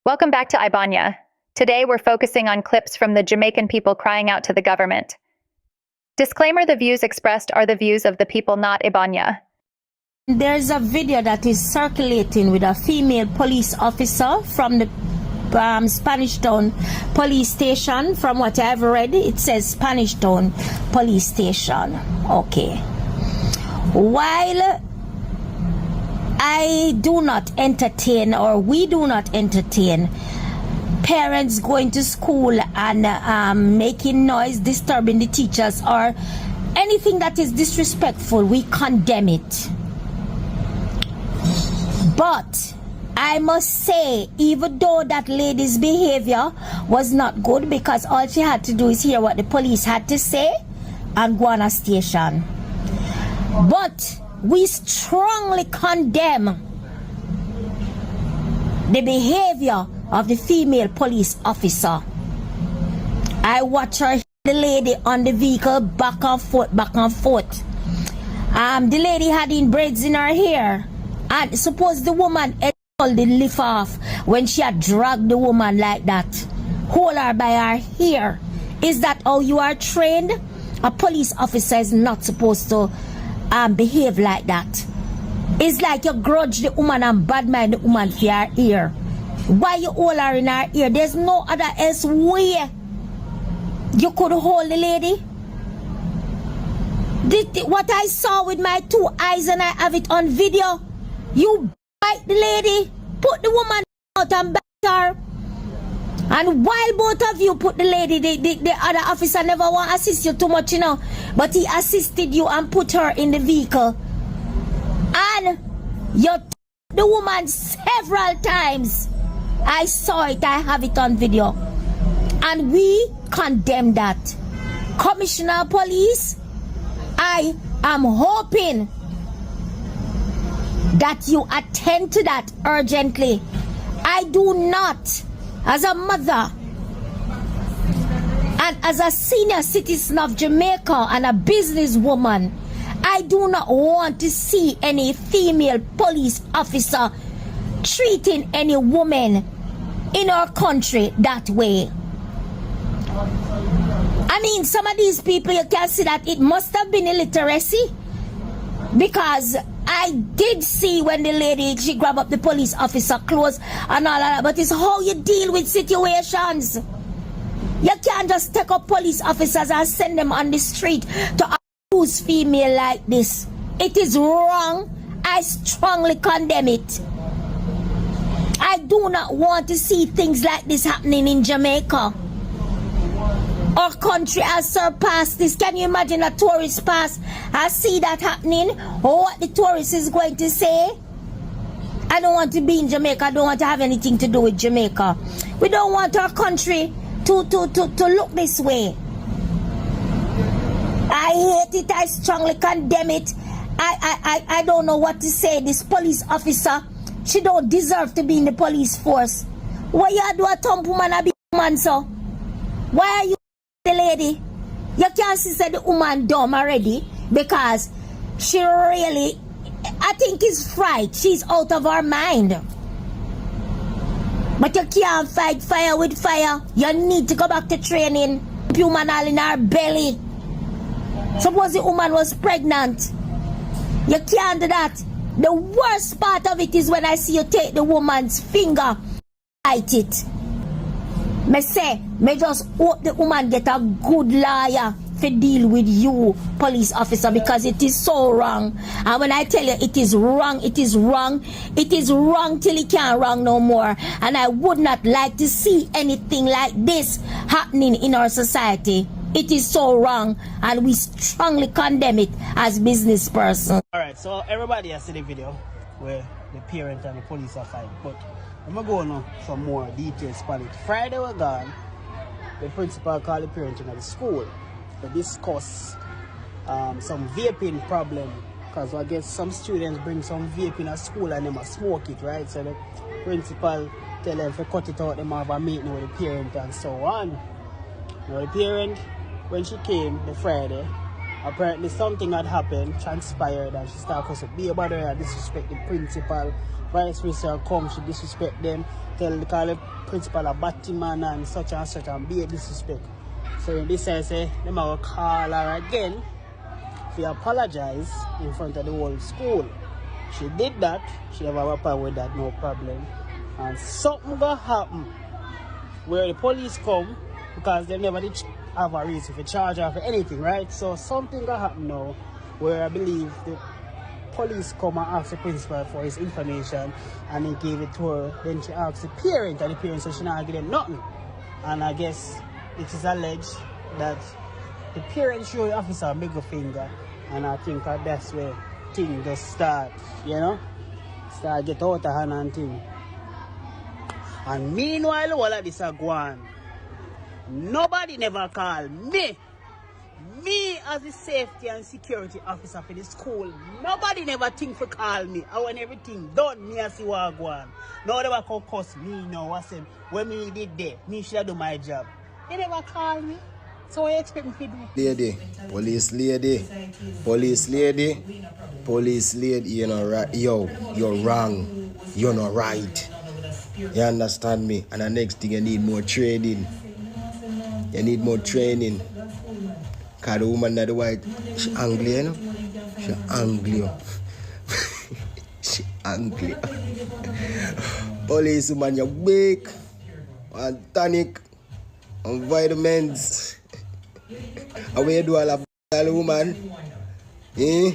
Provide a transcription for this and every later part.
Welcome back to Ibanya. Today we're focusing on clips from the Jamaican people crying out to the government. Disclaimer: the views expressed are the views of the people, not Ibanya. There's a video that is circulating with a female police officer from the Spanish Town police station. From what I've read, it says Spanish Town police station. Okay. While I do not entertain, or we do not entertain, parents going to school and making noise, disturbing the teachers, or anything that is disrespectful, we condemn it. But I must say, even though that lady's behavior was not good, because all she had to do is hear what the police had to say and go on a station. But we strongly condemn the behavior of the female police officer. I watch her, the lady on the vehicle, back and forth, back and forth. The lady had in braids in her hair, and suppose the woman had pulled the lift off when she had dragged the woman like that, hold her by her hair. Is that how you are trained? A police officer is not supposed to behave like that. It's like you grudge the woman and bad mind the woman for her ear. Why you hold her in her ear? There's no other else way you could hold the lady. What I saw with my two eyes, and I have it on video, you bite the lady, put the woman out and bite her. And while both of you put the lady, the other officer never want to assist you too much, you know. But he assisted you and put her in the vehicle. And you took the woman several times. I saw it, I have it on video. And we condemn that. Commissioner of Police, I am hoping that you attend to that urgently. I do not, as a mother and as a senior citizen of Jamaica and a businesswoman, I do not want to see any female police officer treating any woman in our country that way. I mean, some of these people, you can see that it must have been illiteracy, because I did see when the lady, she grabbed up the police officer clothes and all that, but it's how you deal with situations. You can't just take up police officers and send them on the street to abuse female like this. It is wrong. I strongly condemn it. I do not want to see things like this happening in Jamaica. Our country has surpassed this. Can you imagine a tourist pass? I see that happening. Or what the tourist is going to say? I don't want to be in Jamaica. I don't want to have anything to do with Jamaica. We don't want our country to look this way. I hate it. I strongly condemn it. I don't know what to say. This police officer, she don't deserve to be in the police force. Why you do a thump woman a big woman, so? Why are you the lady? You can't see that the woman dumb already, because she really, I think, is fright. She's out of her mind. But you can't fight fire with fire. You need to go back to training. Woman all in her belly. Suppose the woman was pregnant. You can't do that. The worst part of it is when I see you take the woman's finger, bite it. Me say, me just hope the woman get a good lawyer to deal with you, police officer, because it is so wrong. And when I tell you it is wrong, it is wrong. It is wrong till it can't wrong no more. And I would not like to see anything like this happening in our society. It is so wrong, and we strongly condemn it as business person. Alright, so everybody has seen the video where the parent and the police are fighting, but I'm going to go on some more details about it. Friday we're gone, the principal called the parent in the school to discuss some vaping problem, because I guess some students bring some vaping at school and they must smoke it, right? So the principal tell them to cut it out, they have a meeting with the parent and so on. Now the parent, when she came the Friday, Apparently something had happened, transpired, and she started to be about her, disrespect the principal. Vice versa come, she disrespect them, call the principal a batty man and such, and be a disrespect. So in this I say, them will call her again to apologize in front of the whole school. She did that, she have a problem with that, no problem. And something gonna happen where the police come, because they never did have a reason for charge her for anything, right? So something gonna happen now where I believe the police come and ask the principal for his information and he gave it to her. Then she asked the parent and the parent said she not give them nothing. And I guess it is alleged that the parent showed the officer a middle finger, and I think that that's where things just start, you know? Start get out of hand and thing. And meanwhile, all of this are going. Nobody never called me. Me as the safety and security officer for the school, nobody never think to call me. I want everything done, me as see what go on. No one ever come cuss me now. I said, when me did that, me should do my job. They never call me. So what you expect me to do? Lady, police lady, police lady, police lady, you know, right? Yo, you're wrong. You're not right. You understand me? And the next thing, you need more training. You need more training. Because the woman that the white, she angry, you know? She angry. She angry. Police woman, you're weak. And tonic. And vitamins. And where you do all of that, woman? Eh?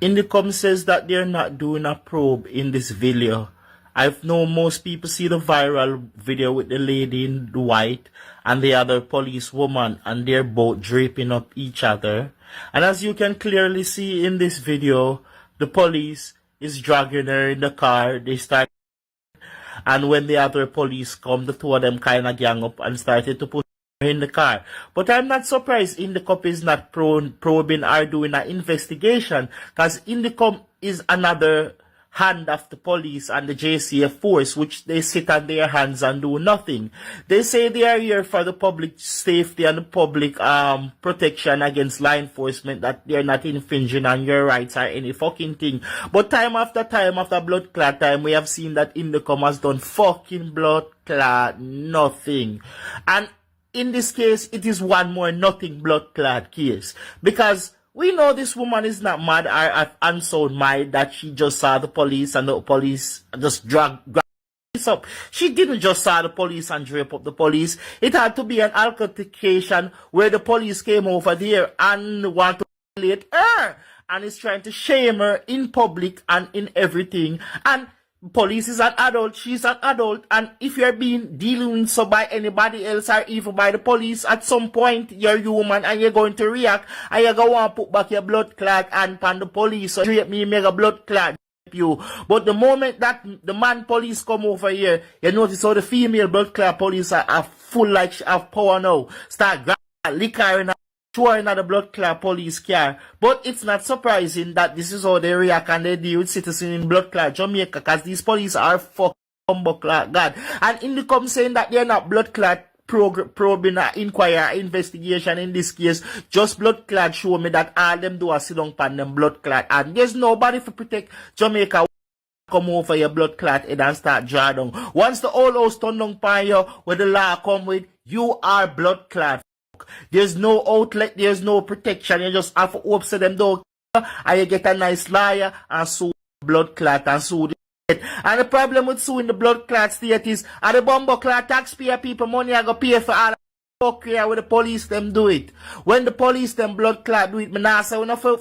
INDECOM says that they're not doing a probe in this video. I've known most people see the viral video with the lady in the white and the other police woman, and they're both draping up each other. And as you can clearly see in this video, the police is dragging her in the car. They start, and when the other police come, the two of them kind of gang up and started to push her in the car. But I'm not surprised INDECOM is not probing or doing an investigation, because INDECOM is another hand of the police and the JCF force, which they sit on their hands and do nothing. They say they are here for the public safety and the public protection against law enforcement, that they're not infringing on your rights or any fucking thing. But time after blood clot time, we have seen that INDECOM has done fucking blood clot nothing. And in this case, it is one more nothing blood clot case, because we know this woman is not mad or unsound mind that she just saw the police and the police just drag this up. She didn't just saw the police and drape up the police. It had to be an altercation where the police came over there and want to violate her and is trying to shame her in public and in everything. And police is an adult, she's an adult, and if you're being dealing so by anybody else or even by the police, at some point you're human and you're going to react and you're going to want to put back your blood clot and pan the police. So treat me, make a blood clot you. But the moment that the man police come over here, you notice how the female blood clot police are full like she have power now. Start grabbing liquor in touring at the blood clot police car. But it's not surprising that this is how they react and they deal with citizens in blood clot Jamaica, because these police are fucking humble clot God. And INDECOM saying that they're not blood clot probing or inquire investigation in this case. Just blood clot show me that all them do is sit down pan them blood clot, and there's nobody to protect Jamaica. Come over your blood clot head and start draw down. Once the whole house turn down pan you, where the law come with, you are blood clot. There's no outlet, there's no protection. You just have to hope so them dog and you get a nice liar and sue blood clot and sue the state. And the problem with suing the blood clot state is the bumbo clot taxpayer people money I go pay for all the fuck here with the police them do it. When the police them blood clot do it, me nah say we no war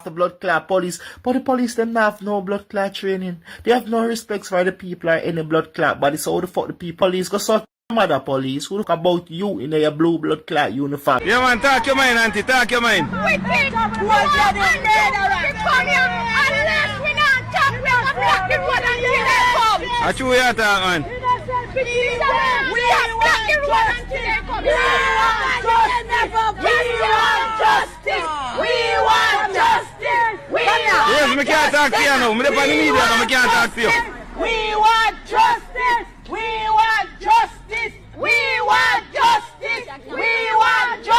the blood clot police, but the police them not have no blood clot training. They have no respect for the people or any blood clot body. So how the fuck the people police go sort mother police who look about you in your blue blood clot uniform. Yeah man, talk your mind, auntie, talk your mind. Wicked! What's your name? Come here, unless we not talk, we are blocking one until they come. I chew your talk, man. We are blocking one until they come. We want justice! We want justice! We want justice! Yes, I can't talk to you now. I'm on the media now, I can't talk to you. We want justice! We want justice! We want justice! We want justice!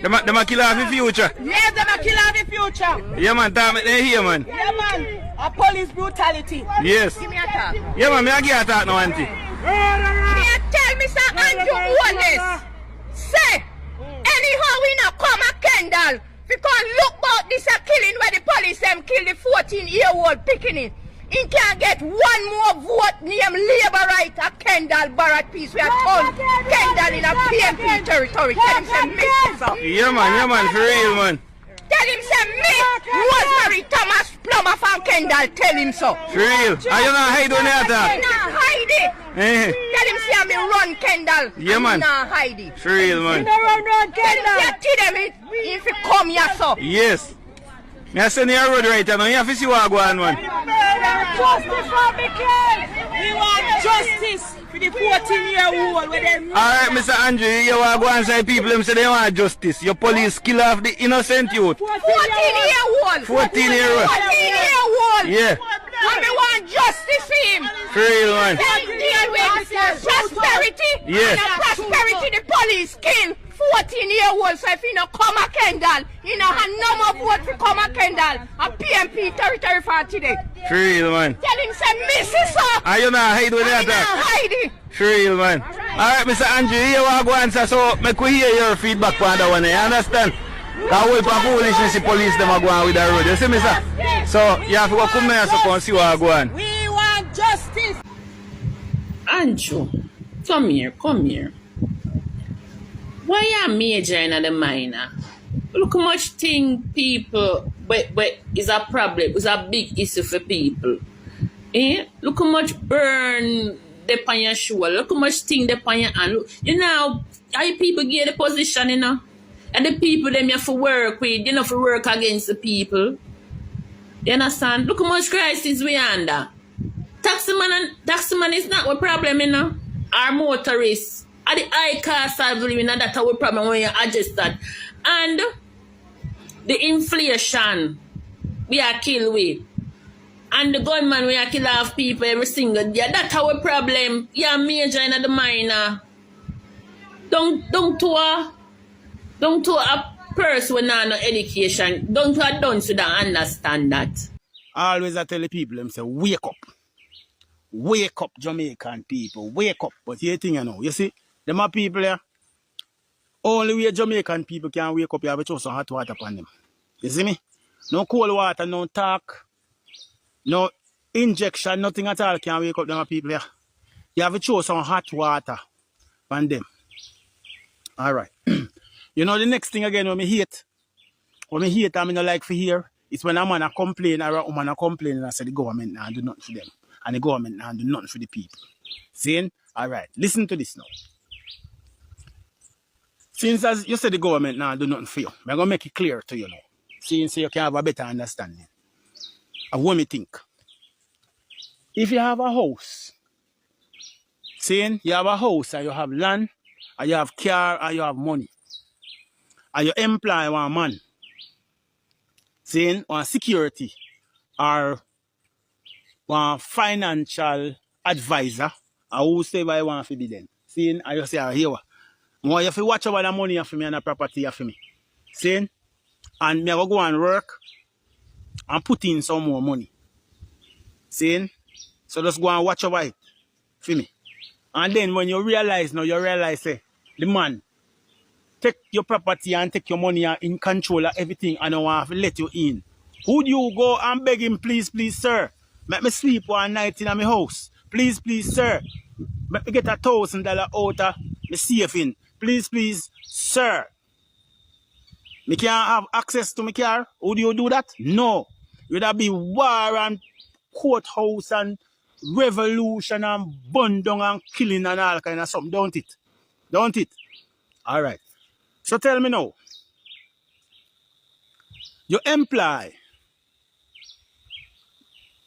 Them a kill off the future. Yes, them a kill off the future. Yeah, man, talk me here, man. Yeah, man. A police brutality. Yes. Give me a talk. Yeah, man, me a give a talk now, auntie. Me tell Mr. Andrew Wallace. Say, anyhow we not come a Kendall. Because look about this a killing where the police them kill the 14-year-old picking it. He can get one more vote named Labour right at Kendall Barrack Peace. We are told Kendall in a PMP territory. Tell him say miss this up. Yeah, man, for real, man. Tell him say miss Rosemary Thomas Plummer from Kendall. Tell him so. For real. Are you not hide on that? I not hide it. Tell him say me run Kendall. Yeah, man. Not hide it. For real, man. Run Kendall. Tell him say them if you come here so. Yes. Me a send you a road right now. You have to see what I go on, man. Justice for Michael. We want justice for the 14-year-old. Alright, Mr. Andrew, you want to go and say people them say they want justice. Your police kill off the innocent youth. 14-year-old. 14-year-old. 14-year-old. Yeah. And we want justice for him. For real, man. Deal with prosperity. Yes. And prosperity the police kill 14-year-old. So if he no come a Kendall, he no have no more vote to come a Kendall. A PMP territory for today. For real, man. Tell him say Mrs. Up. Are you not hide with that? Not hide it. For real, man. Alright, Mr. Andrew, you want to go answer, so make we hear your feedback on that one, you understand? Because we for foolishness, the police them are going with the road, you see me, sir? So, you have to go come here so come see what I go on. We want justice. Andrew, come here, come here. Why are major and the minor? Look how much thing people, but is a problem, it's a big issue for people. Eh? Look how much burn they on your shoulder, look how much thing they on your hand. You know, how you people get the position, you know? And the people them you have to work with, you know, to work against the people. You understand? Look how much crisis we under. Taxman is not a problem, you know. Our motorists. Are the high cost of living, and that's our problem when you adjust that. And the inflation we are killed with. And the gunman we are kill off people every single day. That's our problem. Yeah, major and the minor. Don't to a person with no education. Don't to a dunce who don't understand that. Always I tell the people, them say, wake up. Wake up, Jamaican people. Wake up. But here thing you know, you see, them are people here. Only way Jamaican people can wake up, you have to throw some hot water upon them. You see me? No cold water, no talk, no injection, nothing at all can wake up them people here. You have to throw some hot water on them. Alright. You know the next thing again when I hate I mean I like to hear, it's when a man a complain or a woman a complain and I say the government now do nothing for them. And the government now do nothing for the people. Saying, alright, listen to this now. Since as you said the government now do nothing for you, I'm gonna make it clear to you now. Since you can have a better understanding of what me think. If you have a house, saying you have a house and you have land, and you have car and you have money, and you employ one man, saying one security or one financial advisor, and whosoever you want to be then. Saying, and you say, here, you have to watch over the money for me and the property for me. Saying, and me I go and work and put in some more money. Saying, so just go and watch over it for me. And then when you realize, say, the man take your property and take your money and in control of everything and I want to let you in. Would you go and beg him, please, sir? Let me sleep one night in my house. Please, sir. Let me get $1,000 out of my saving. Please, sir. Me can't have access to my car. Would you do that? No. Would that be war and courthouse and revolution and burn down and killing and all kind of something, don't it? Don't it? Alright. So tell me now. You employ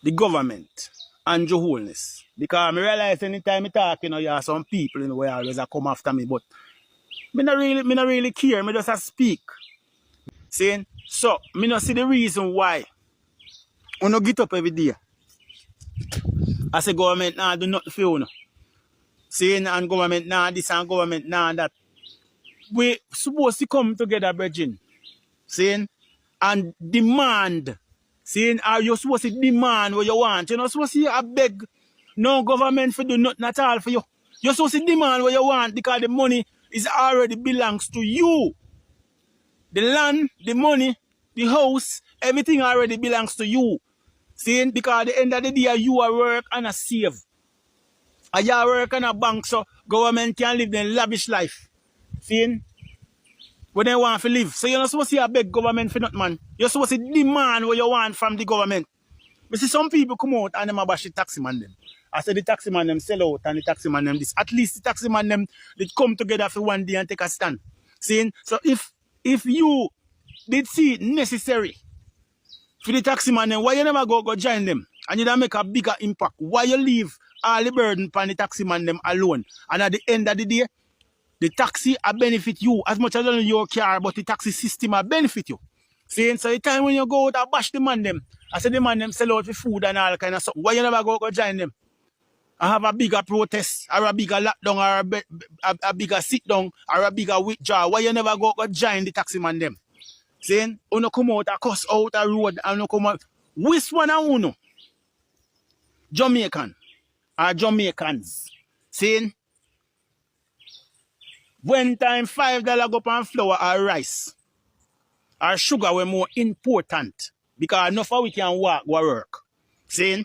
the government and your wholeness. Because I realize anytime I talk, you have some people in the way always come after me, but me not really care, me just speak. Saying, so, me not see the reason why I don't get up every day. I say government now do nothing for you. Saying and government now this and government now that. we supposed to come together, brethren, saying, and demand, saying, are you supposed to demand what you want? You're not supposed to beg no government for do nothing at all for you. You're supposed to demand what you want because the money is already belongs to you. The land, the money, the house, everything already belongs to you. Saying, because at the end of the day, you are work and a save. And you work in a bank, so government can live their lavish life. Seeing? When they want to live. So you're not supposed to beg government for nothing, man. You're supposed to demand what you want from the government. But see, some people come out and them bash the taxi man them. I said the taxi man them sell out and the taxi man them this. At least the taxi man them, they come together for one day and take a stand. Seeing? So if you did see it necessary for the taxi man them, why you never go join them? And you don't make a bigger impact. Why you leave all the burden upon the taxi man them alone? And at the end of the day, the taxi will benefit you as much as your car, but the taxi system will benefit you. Saying so the time when you go out and bash the man them, I said the man them sell out for food and all kind of stuff. Why you never go join them? I have a bigger protest, or a bigger lockdown, or a bigger sit down, or a bigger withdrawal. Why you never go join the taxi man them? Saying, you come out a cuss out a road and you come out. Which one are you? Jamaican or Jamaicans? Saying, when time $5 go on flour or rice or sugar were more important because enough of we can walk go work. Saying,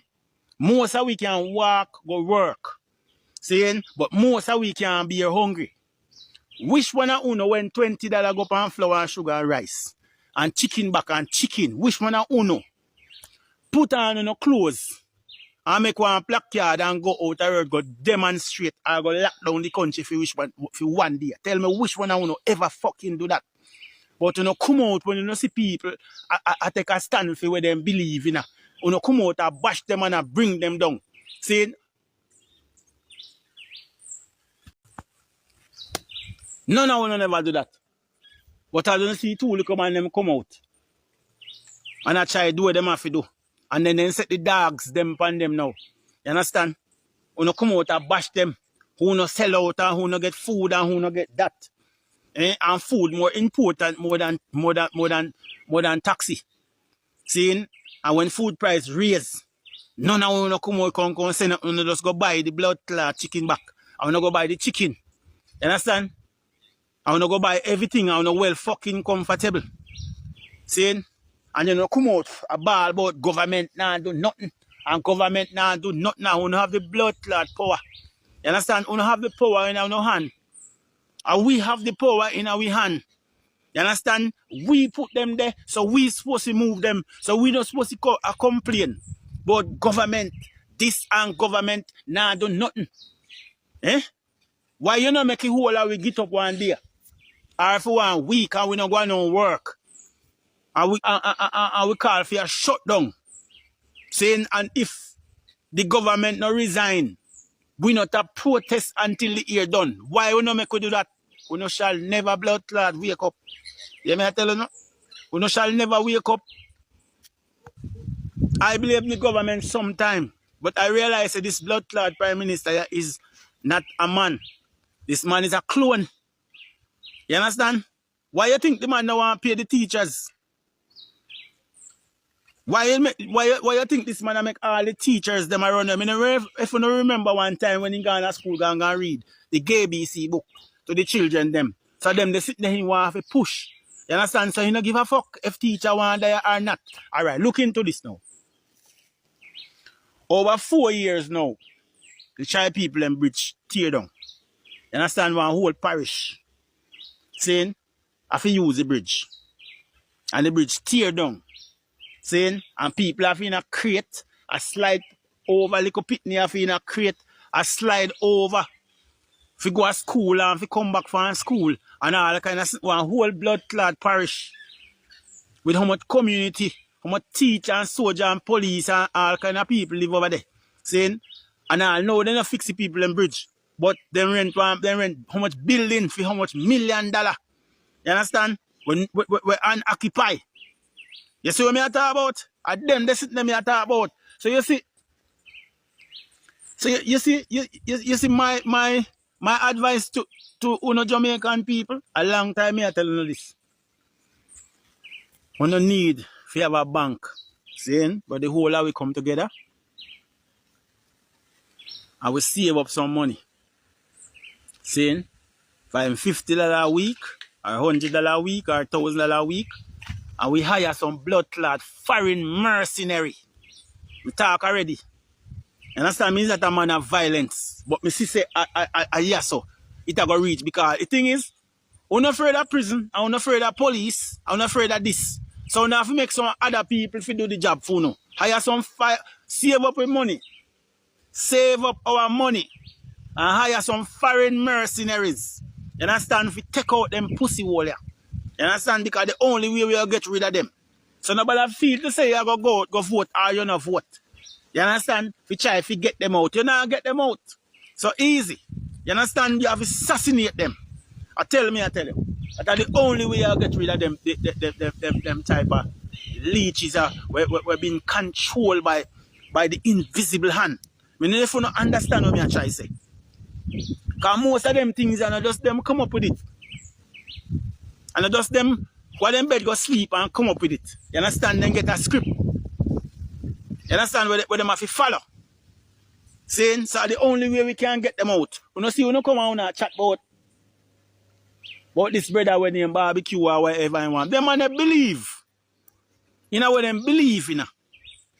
most of we can walk go work. Saying, but most of we can be hungry. Which one of you when $20 go on flour and sugar and rice and chicken back and chicken? Which one of you put on your clothes and make one placard and go out the road, go demonstrate or go lock down the country for one day? Tell me which one of you ever fucking do that? But you know, come out when you see people I take a stand for where them believe in. You know, come out and bash them and bring them down. Saying, none of you never do that. But I don't see two come and them come out. And I try to do what them have to do. And then they set the dogs them upon them now. You understand? Who no come out and bash them. Who no sell out and who no get food and who no get that. And food more important more than taxi. Seeing? And when food price raise, none of you no come out and say no, just go buy the blood clot chicken back. I wanna go buy the chicken. You understand? I wanna go buy everything. I wanna well fucking comfortable. Seeing? And you know, come out a ball about government now do nothing. And government now do nothing. Now we have the blood clot power. You understand? We have the power in our hand. And we have the power in our hand. You understand? We put them there, so we supposed to move them. So we not supposed to complain. But government, this and government now do nothing. Eh? Why you not make it whole and we get up one day? Or for 1 week and we not going to work? And we call for a shutdown. Saying, and if the government not resign, we not a protest until the year done. Why we not make we do that? We no shall never blood clot wake up. You may I tell you no? We no shall never wake up. I blame the government sometime, but I realize that this blood clot prime minister is not a man. This man is a clone. You understand? Why you think the man don't want to pay the teachers? Why you think this man make all the teachers them around them? If you don't remember one time when he gone to school and read the GBC book to the children them. So them they sit there and want to push. You understand? So he don't give a fuck if teacher want there or not. Alright, look into this now. Over 4 years now, the child people in bridge tear down. You understand? One whole parish saying I have to use the bridge. And the bridge tear down. Saying, and people have in a crate, a slide over, little pitney have in a crate, a slide over. If you go to school and if you come back from school, and all kind of one whole blood clot parish. With how much community, how much teacher and soldier and police and all kind of people live over there. Saying, and I know they don't fix the people in bridge. But they rent how much building for how much $1 million. You understand? We're unoccupied. You see what I talk about? And them they sit them I talk about. So you see, you see my advice to to uno Jamaican people, a long time me I tell you this. We no need to have a bank, seeing, but the whole of we come together and we save up some money. Seeing, if I'm $50 a week, or $100 a week, or $1,000 a week, and we hire some blood clot foreign mercenary. We talk already. You understand? Means that a man of violence. But me see say, yes, so it a go reach because the thing is, I'm not afraid of prison, I'm not afraid of police, I'm not afraid of this. So now if we make some other people to do the job for now. Hire some save up with money. Save up our money. And hire some foreign mercenaries. You understand? If we take out them pussy hole here. You understand? Because the only way we'll get rid of them. So nobody feel to say you go vote or you not vote. You understand? If you try if you get them out, you not get them out. So easy. You understand? You have to assassinate them. I tell you. That's the only way I'll get rid of them type of leeches we're being controlled by the invisible hand. I mean, if you don't understand what I'm trying to say. Because most of them things are just them come up with it. And just them while them bed go sleep and come up with it. You understand? Then get a script. You understand where them have to follow. Saying, so the only way we can get them out. You know, see, we don't come out and chat about this brother when they barbecue or whatever you want. Them man they believe. You know what them believe in.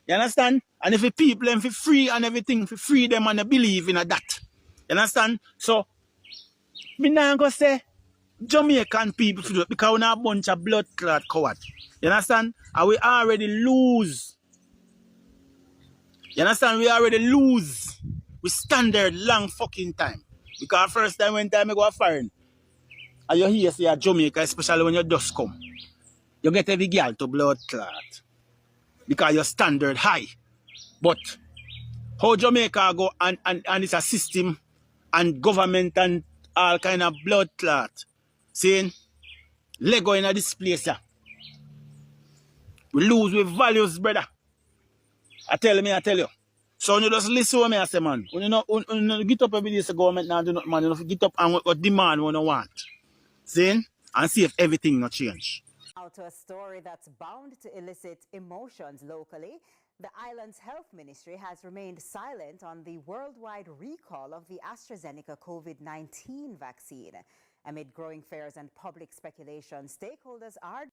You understand? And if the people them for free and everything, for free them and they believe in that. You understand? So, me not gonna say Jamaican people to do it because we're not a bunch of blood clot cowards. You understand? And we already lose. You understand? We already lose. We standard long fucking time. Because first time when I go foreign, and you hear say Jamaica, especially when you dust come, you get every girl to blood clot. Because your standard high. But how Jamaica go and it's a system and government and all kind of blood clot. Saying, Lego in this place. We lose with values, brother. I tell you. So you just listen to me, I say, man. When you know, get up every day, say government now do not, man. You know, get up and what demand what you want. See? And see if everything not change. Now to a story that's bound to elicit emotions locally. The island's health ministry has remained silent on the worldwide recall of the AstraZeneca COVID-19 vaccine. Amid growing fears and public speculation, stakeholders are